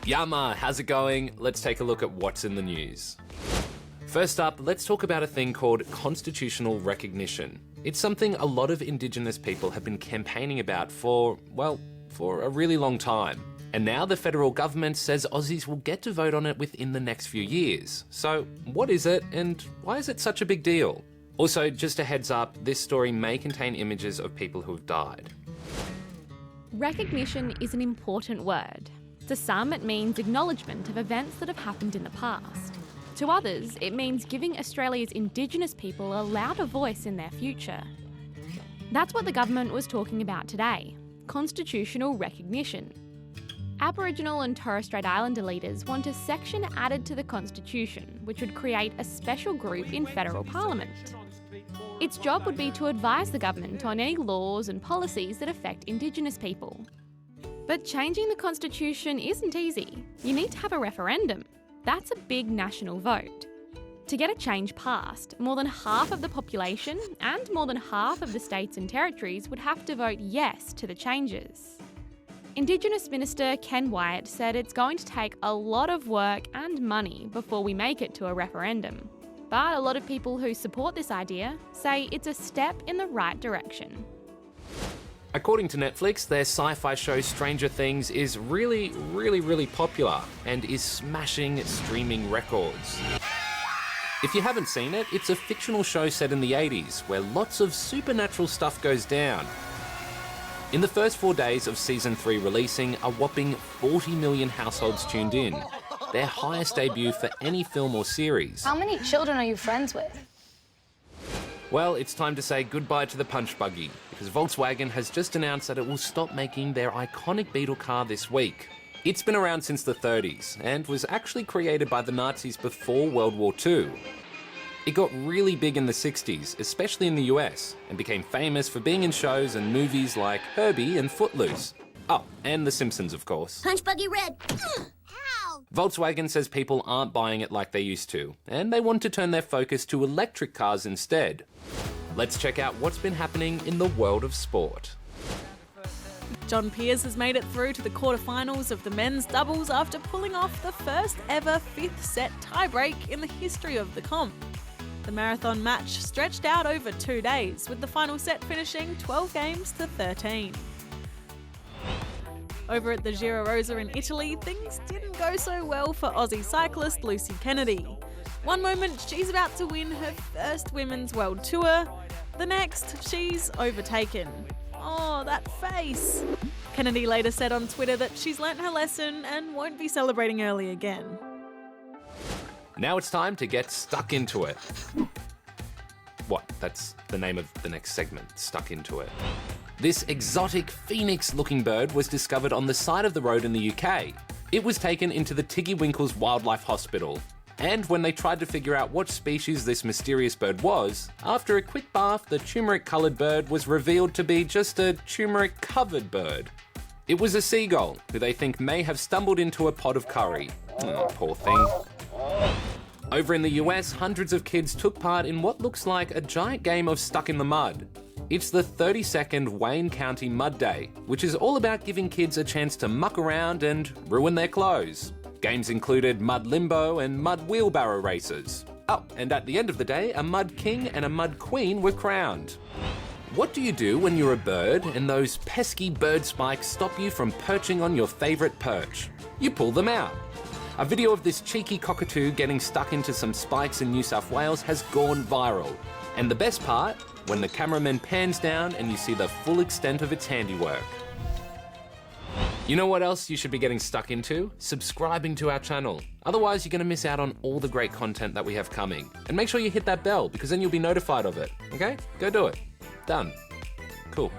Yama, how's it going? Let's take a look at what's in the news. First up, let's talk about a thing called constitutional recognition. It's something a lot of Indigenous people have been campaigning about for a really long time. And now the federal government says Aussies will get to vote on it within the next few years. So what is it and why is it such a big deal? Also, just a heads up, this story may contain images of people who have died. Recognition is an important word. To some, it means acknowledgement of events that have happened in the past. To others, it means giving Australia's Indigenous people a louder voice in their future. That's what the government was talking about today: constitutional recognition. Aboriginal and Torres Strait Islander leaders want a section added to the Constitution which would create a special group in federal parliament. Its job would be to advise the government on any laws and policies that affect Indigenous people. But changing the Constitution isn't easy. You need to have a referendum. That's a big national vote. To get a change passed, more than half of the population and more than half of the states and territories would have to vote yes to the changes. Indigenous Minister Ken Wyatt said it's going to take a lot of work and money before we make it to a referendum. But a lot of people who support this idea say it's a step in the right direction. According to Netflix, their sci-fi show Stranger Things is really popular and is smashing streaming records. If you haven't seen it, it's a fictional show set in the 80s where lots of supernatural stuff goes down. In the first 4 days of Season 3 releasing, a whopping 40 million households tuned in, their highest debut for any film or series. How many children are you friends with? Well, it's time to say goodbye to the punch buggy, because Volkswagen has just announced that it will stop making their iconic Beetle car this week. It's been around since the 30s, and was actually created by the Nazis before World War II. It got really big in the 60s, especially in the US, and became famous for being in shows and movies like Herbie and Footloose. Oh, and The Simpsons, of course. Punch buggy red. Ow! Volkswagen says people aren't buying it like they used to, and they want to turn their focus to electric cars instead. Let's check out what's been happening in the world of sport. John Peers has made it through to the quarterfinals of the men's doubles after pulling off the first ever fifth set tiebreak in the history of the comp. The marathon match stretched out over 2 days, with the final set finishing 12 games to 13. Over at the Giro Rosa in Italy, things didn't go so well for Aussie cyclist Lucy Kennedy. One moment she's about to win her first Women's World Tour, the next she's overtaken. Oh, that face! Kennedy later said on Twitter that she's learnt her lesson and won't be celebrating early again. Now it's time to get stuck into it. What? That's the name of the next segment, Stuck Into It. This exotic phoenix-looking bird was discovered on the side of the road in the UK. It was taken into the Tiggy Winkles Wildlife Hospital. And when they tried to figure out what species this mysterious bird was, after a quick bath, the turmeric-coloured bird was revealed to be just a turmeric-covered bird. It was a seagull, who they think may have stumbled into a pot of curry. Oh, poor thing. Over in the US, hundreds of kids took part in what looks like a giant game of Stuck in the Mud. It's the 32nd Wayne County Mud Day, which is all about giving kids a chance to muck around and ruin their clothes. Games included mud limbo and mud wheelbarrow races. Oh, and at the end of the day, a mud king and a mud queen were crowned. What do you do when you're a bird and those pesky bird spikes stop you from perching on your favourite perch? You pull them out. A video of this cheeky cockatoo getting stuck into some spikes in New South Wales has gone viral. And the best part, when the cameraman pans down and you see the full extent of its handiwork. You know what else you should be getting stuck into? Subscribing to our channel. Otherwise, you're going to miss out on all the great content that we have coming. And make sure you hit that bell, because then you'll be notified of it. Okay? Go do it. Done. Cool.